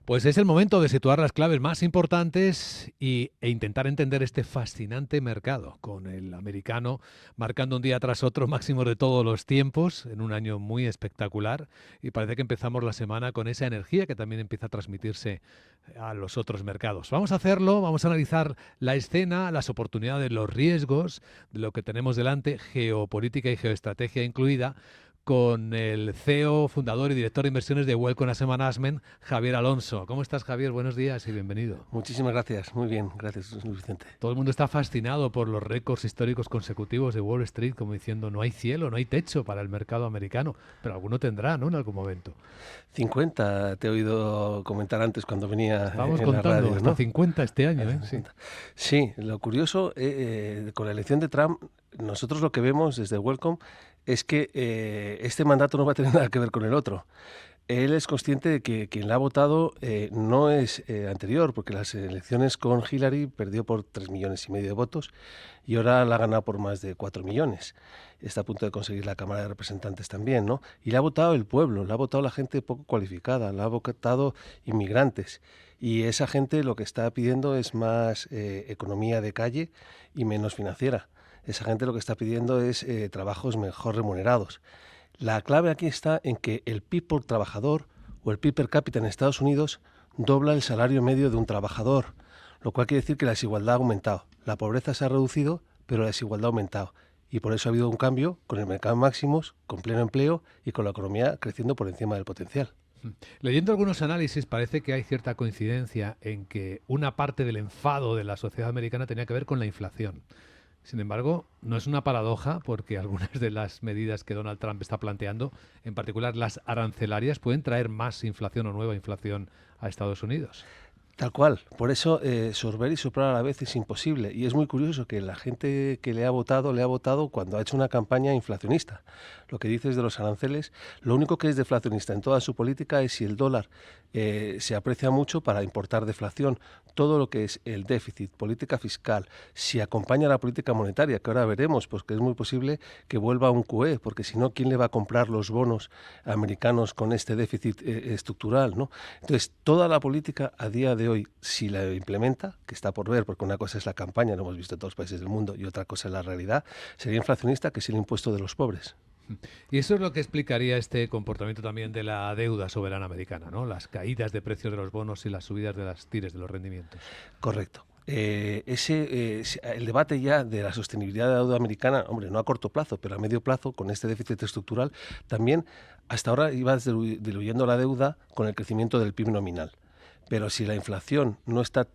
Pues es el momento de situar las claves más importantes e intentar entender este fascinante mercado, con el americano marcando un día tras otro máximos de todos los tiempos, en un año muy espectacular, y parece que empezamos la semana con esa energía que también empieza a transmitirse a los otros mercados. Vamos a hacerlo, vamos a analizar la escena, las oportunidades, los riesgos de lo que tenemos delante, geopolítica y geoestrategia incluida, con el CEO, fundador y director de inversiones de Welcome Asset Management, Javier Alonso. ¿Cómo estás, Javier? Buenos días y bienvenido. Muchísimas gracias. Muy bien, gracias, Luis Vicente. Todo el mundo está fascinado por los récords históricos consecutivos de Wall Street, como diciendo, no hay cielo, no hay techo para el mercado americano, pero alguno tendrá, ¿no?, en algún momento. 50, te he oído comentar antes cuando venía Estábamos en la contando, radio, hasta ¿no? 50 este año, ¿eh? Sí. Sí, lo curioso, con la elección de Trump, nosotros lo que vemos desde Welcome es que este mandato no va a tener nada que ver con el otro. Él es consciente de que quien la ha votado no es anterior, porque las elecciones con Hillary perdió por 3,5 millones de votos y ahora la ha ganado por más de 4 millones. Está a punto de conseguir la Cámara de Representantes también, ¿no? Y la ha votado el pueblo, la ha votado la gente poco cualificada, la ha votado inmigrantes. Y esa gente lo que está pidiendo es más economía de calle y menos financiera. Esa gente lo que está pidiendo es trabajos mejor remunerados. La clave aquí está en que el PIB por trabajador o el PIB per cápita en Estados Unidos dobla el salario medio de un trabajador, lo cual quiere decir que la desigualdad ha aumentado. La pobreza se ha reducido, pero la desigualdad ha aumentado. Y por eso ha habido un cambio con el mercado máximos, con pleno empleo y con la economía creciendo por encima del potencial. Leyendo algunos análisis parece que hay cierta coincidencia en que una parte del enfado de la sociedad americana tenía que ver con la inflación. Sin embargo, no es una paradoja porque algunas de las medidas que Donald Trump está planteando, en particular las arancelarias, pueden traer más inflación o nueva inflación a Estados Unidos. Tal cual. Por eso sorber y soplar a la vez es imposible. Y es muy curioso que la gente que le ha votado cuando ha hecho una campaña inflacionista. Lo que dices de los aranceles, lo único que es deflacionista en toda su política es si el dólar se aprecia mucho para importar deflación. Todo lo que es el déficit, política fiscal, si acompaña la política monetaria, que ahora veremos, pues que es muy posible que vuelva a un QE, porque si no, ¿quién le va a comprar los bonos americanos con este déficit estructural, ¿no? Entonces, toda la política a día de hoy, si la implementa, que está por ver, porque una cosa es la campaña, lo hemos visto en todos los países del mundo, y otra cosa es la realidad, sería inflacionista, que es el impuesto de los pobres. Y eso es lo que explicaría este comportamiento también de la deuda soberana americana, ¿no? Las caídas de precios de los bonos y las subidas de las tires de los rendimientos. Correcto. El debate ya de la sostenibilidad de la deuda americana, hombre, no a corto plazo, pero a medio plazo, con este déficit estructural, también hasta ahora iba diluyendo la deuda con el crecimiento del PIB nominal. Pero si la inflación no está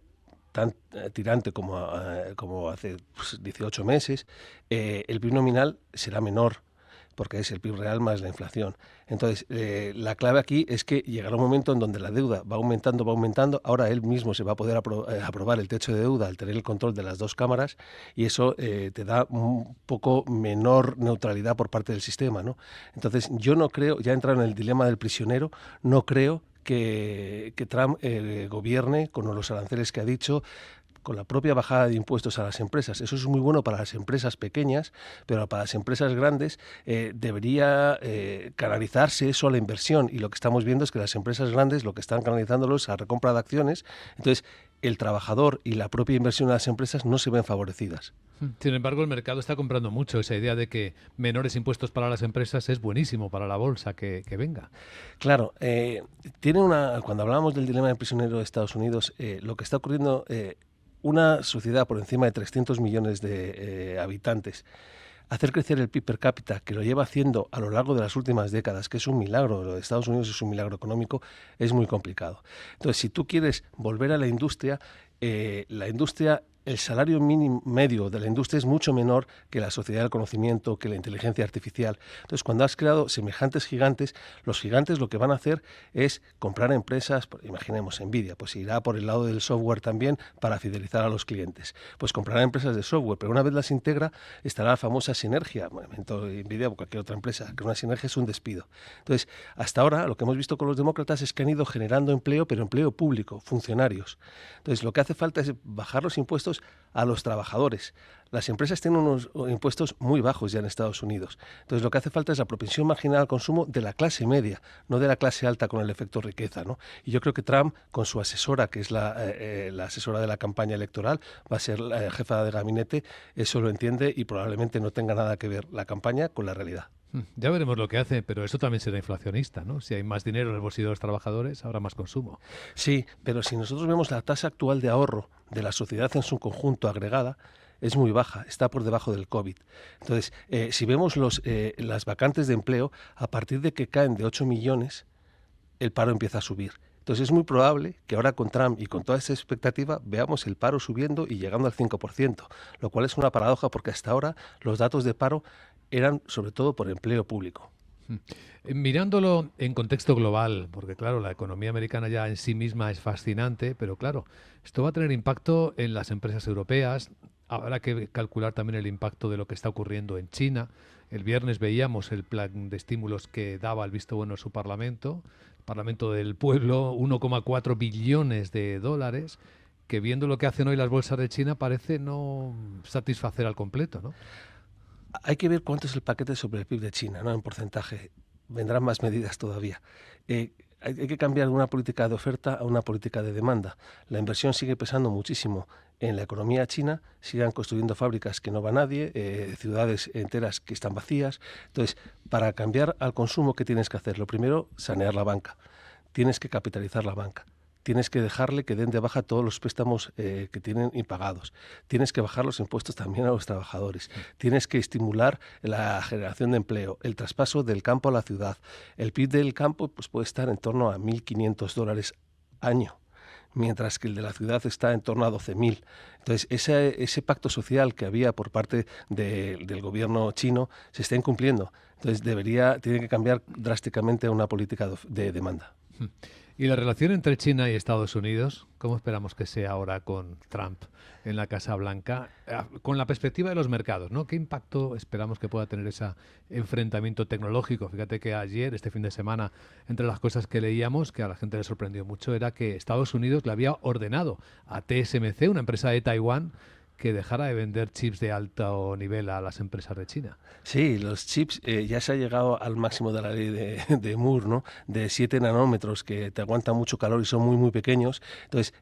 tan tirante como hace 18 meses, el PIB nominal será menor, porque es el PIB real más la inflación. Entonces, la clave aquí es que llegará un momento en donde la deuda va aumentando. Ahora él mismo se va a poder aprobar el techo de deuda al tener el control de las dos cámaras y eso te da un poco menor neutralidad por parte del sistema, ¿no? Entonces, yo no creo, ya entrado en el dilema del prisionero, no creo que Trump gobierne con los aranceles que ha dicho, con la propia bajada de impuestos a las empresas. Eso es muy bueno para las empresas pequeñas, pero para las empresas grandes debería canalizarse eso a la inversión. Y lo que estamos viendo es que las empresas grandes lo que están canalizándolo es a recompra de acciones. Entonces, el trabajador y la propia inversión de las empresas no se ven favorecidas. Sin embargo, el mercado está comprando mucho esa idea de que menores impuestos para las empresas es buenísimo para la bolsa que venga. Claro, cuando hablábamos del dilema del prisionero de Estados Unidos, lo que está ocurriendo... una sociedad por encima de 300 millones de habitantes, hacer crecer el PIB per cápita, que lo lleva haciendo a lo largo de las últimas décadas, que es un milagro, lo de Estados Unidos es un milagro económico, es muy complicado. Entonces, si tú quieres volver a la industria, el salario mínimo medio de la industria es mucho menor que la sociedad del conocimiento, que la inteligencia artificial. Entonces, cuando has creado semejantes gigantes, los gigantes lo que van a hacer es comprar empresas, imaginemos Nvidia, pues irá por el lado del software también para fidelizar a los clientes. Pues comprará empresas de software, pero una vez las integra, estará la famosa sinergia. Nvidia o cualquier otra empresa, que una sinergia es un despido. Entonces, hasta ahora, lo que hemos visto con los demócratas es que han ido generando empleo, pero empleo público, funcionarios. Entonces, lo que hace falta es bajar los impuestos impuestos a los trabajadores. Las empresas tienen unos impuestos muy bajos ya en Estados Unidos. Entonces, lo que hace falta es la propensión marginal al consumo de la clase media, no de la clase alta con el efecto riqueza, ¿no? Y yo creo que Trump, con su asesora, que es la asesora de la campaña electoral, va a ser la jefa de gabinete, eso lo entiende y probablemente no tenga nada que ver la campaña con la realidad. Ya veremos lo que hace, pero eso también será inflacionista, ¿no? Si hay más dinero en el bolsillo de los trabajadores, habrá más consumo. Sí, pero si nosotros vemos la tasa actual de ahorro de la sociedad en su conjunto agregada, es muy baja, está por debajo del COVID. Entonces, si vemos las vacantes de empleo, a partir de que caen de 8 millones, el paro empieza a subir. Entonces es muy probable que ahora con Trump y con toda esa expectativa veamos el paro subiendo y llegando al 5%, lo cual es una paradoja porque hasta ahora los datos de paro eran sobre todo por empleo público. Mirándolo en contexto global, porque claro, la economía americana ya en sí misma es fascinante, pero claro, esto va a tener impacto en las empresas europeas. Habrá que calcular también el impacto de lo que está ocurriendo en China. El viernes veíamos el plan de estímulos que daba el visto bueno a su Parlamento, el Parlamento del Pueblo, 1,4 billones de dólares, que viendo lo que hacen hoy las bolsas de China parece no satisfacer al completo, ¿no? Hay que ver cuánto es el paquete sobre el PIB de China, ¿no? En porcentaje. Vendrán más medidas todavía. Hay que cambiar de una política de oferta a una política de demanda. La inversión sigue pesando muchísimo en la economía china, sigan construyendo fábricas que no va nadie, ciudades enteras que están vacías. Entonces, para cambiar al consumo, ¿qué tienes que hacer? Lo primero, sanear la banca. Tienes que capitalizar la banca. Tienes que dejarle que den de baja todos los préstamos que tienen impagados. Tienes que bajar los impuestos también a los trabajadores. Tienes que estimular la generación de empleo, el traspaso del campo a la ciudad. El PIB del campo pues, puede estar en torno a $1.500 año, mientras que el de la ciudad está en torno a 12.000. Entonces, ese pacto social que había por parte del gobierno chino se está incumpliendo. Entonces, tiene que cambiar drásticamente a una política de demanda. ¿Y la relación entre China y Estados Unidos? ¿Cómo esperamos que sea ahora con Trump en la Casa Blanca? Con la perspectiva de los mercados, ¿no? ¿Qué impacto esperamos que pueda tener ese enfrentamiento tecnológico? Fíjate que ayer, este fin de semana, entre las cosas que leíamos, que a la gente le sorprendió mucho, era que Estados Unidos le había ordenado a TSMC, una empresa de Taiwán, que dejara de vender chips de alto nivel a las empresas de China. Sí, los chips ya se ha llegado al máximo de la ley de Moore, ¿no? De 7 nanómetros, que te aguantan mucho calor y son muy, muy pequeños. Entonces,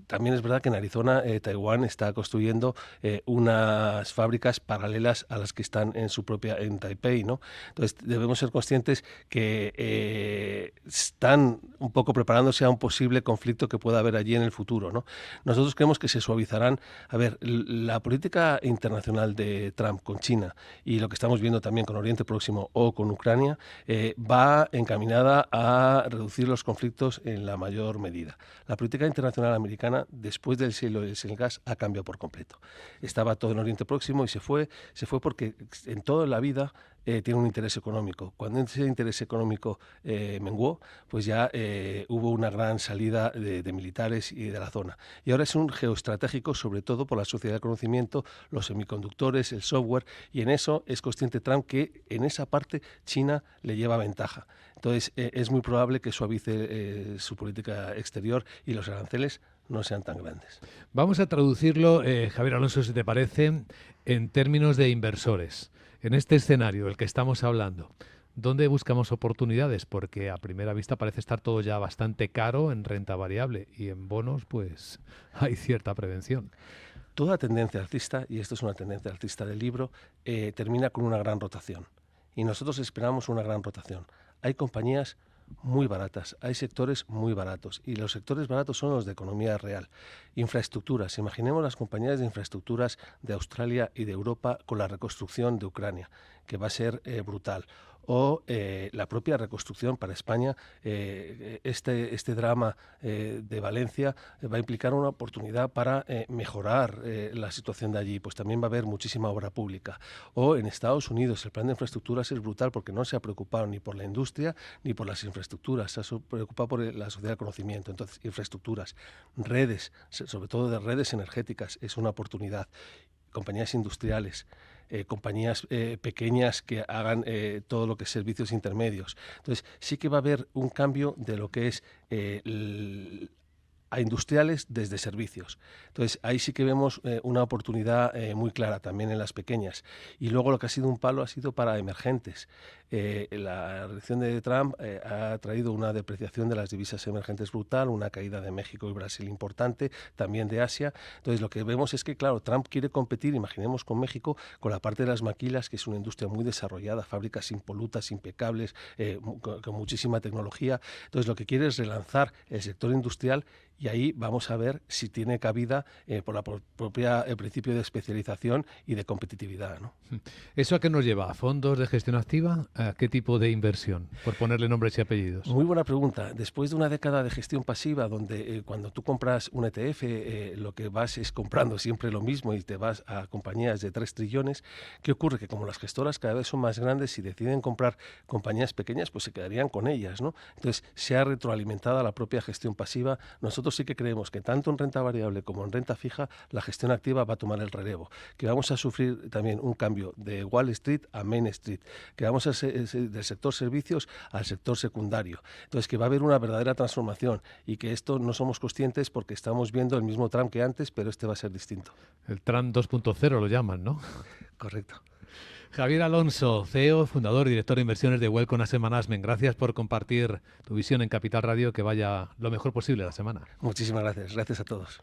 también es verdad que en Arizona, Taiwán está construyendo unas fábricas paralelas a las que están en Taipei, ¿no? Entonces, debemos ser conscientes que están un poco preparándose a un posible conflicto que pueda haber allí en el futuro, ¿no? Nosotros creemos que se suavizarán. A ver, la política internacional de Trump con China y lo que estamos viendo también con Oriente Próximo o con Ucrania va encaminada a reducir los conflictos en la mayor medida. La política internacional americana, después del cielo y el gas, ha cambiado por completo. Estaba todo en Oriente Próximo y se fue porque en toda la vida tiene un interés económico. Cuando ese interés económico menguó, pues ya hubo una gran salida de militares y de la zona. Y ahora es un geoestratégico, sobre todo por la sociedad del conocimiento, los semiconductores, el software, y en eso es consciente Trump que en esa parte China le lleva ventaja. Entonces es muy probable que suavice su política exterior y los aranceles no sean tan grandes. Vamos a traducirlo, Javier Alonso, si te parece, en términos de inversores. En este escenario del que estamos hablando, ¿dónde buscamos oportunidades? Porque a primera vista parece estar todo ya bastante caro en renta variable y en bonos pues hay cierta prevención. Toda tendencia alcista, y esto es una tendencia alcista del libro, termina con una gran rotación. Y nosotros esperamos una gran rotación. Hay compañías muy baratas, hay sectores muy baratos, y los sectores baratos son los de economía real. Infraestructuras, imaginemos las compañías de infraestructuras de Australia y de Europa con la reconstrucción de Ucrania, que va a ser brutal. O la propia reconstrucción para España, este drama de Valencia va a implicar una oportunidad para mejorar la situación de allí, pues también va a haber muchísima obra pública. O en Estados Unidos el plan de infraestructuras es brutal porque no se ha preocupado ni por la industria ni por las infraestructuras, se ha preocupado por la sociedad del conocimiento. Entonces, infraestructuras, redes, sobre todo de redes energéticas, es una oportunidad. Compañías industriales, compañías pequeñas que hagan todo lo que es servicios intermedios. Entonces, sí que va a haber un cambio de lo que es a industriales desde servicios. Entonces, ahí sí que vemos una oportunidad muy clara también en las pequeñas. Y luego lo que ha sido un palo ha sido para emergentes. La elección de Trump ha traído una depreciación de las divisas emergentes brutal, una caída de México y Brasil importante, también de Asia. Entonces, lo que vemos es que, claro, Trump quiere competir, imaginemos, con México, con la parte de las maquilas, que es una industria muy desarrollada, fábricas impolutas, impecables, con muchísima tecnología. Entonces, lo que quiere es relanzar el sector industrial, y ahí vamos a ver si tiene cabida por la propia el principio de especialización y de competitividad, ¿no? ¿Eso a qué nos lleva? ¿A fondos de gestión activa? ¿A qué tipo de inversión? Por ponerle nombres y apellidos. Muy buena pregunta. Después de una década de gestión pasiva, donde cuando tú compras un ETF, lo que vas es comprando siempre lo mismo y te vas a compañías de 3 trillones, ¿qué ocurre? Que como las gestoras cada vez son más grandes y deciden comprar compañías pequeñas, pues se quedarían con ellas, ¿no? Entonces, se ha retroalimentado la propia gestión pasiva. Nosotros sí que creemos que tanto en renta variable como en renta fija, la gestión activa va a tomar el relevo, que vamos a sufrir también un cambio de Wall Street a Main Street, que vamos a ser del sector servicios al sector secundario. Entonces, que va a haber una verdadera transformación y que esto no somos conscientes porque estamos viendo el mismo Trump que antes, pero este va a ser distinto. El Trump 2.0 lo llaman, ¿no? Correcto. Javier Alonso, CEO, fundador y director de inversiones de Welcome Asset Management. Gracias por compartir tu visión en Capital Radio. Que vaya lo mejor posible la semana. Muchísimas gracias. Gracias a todos.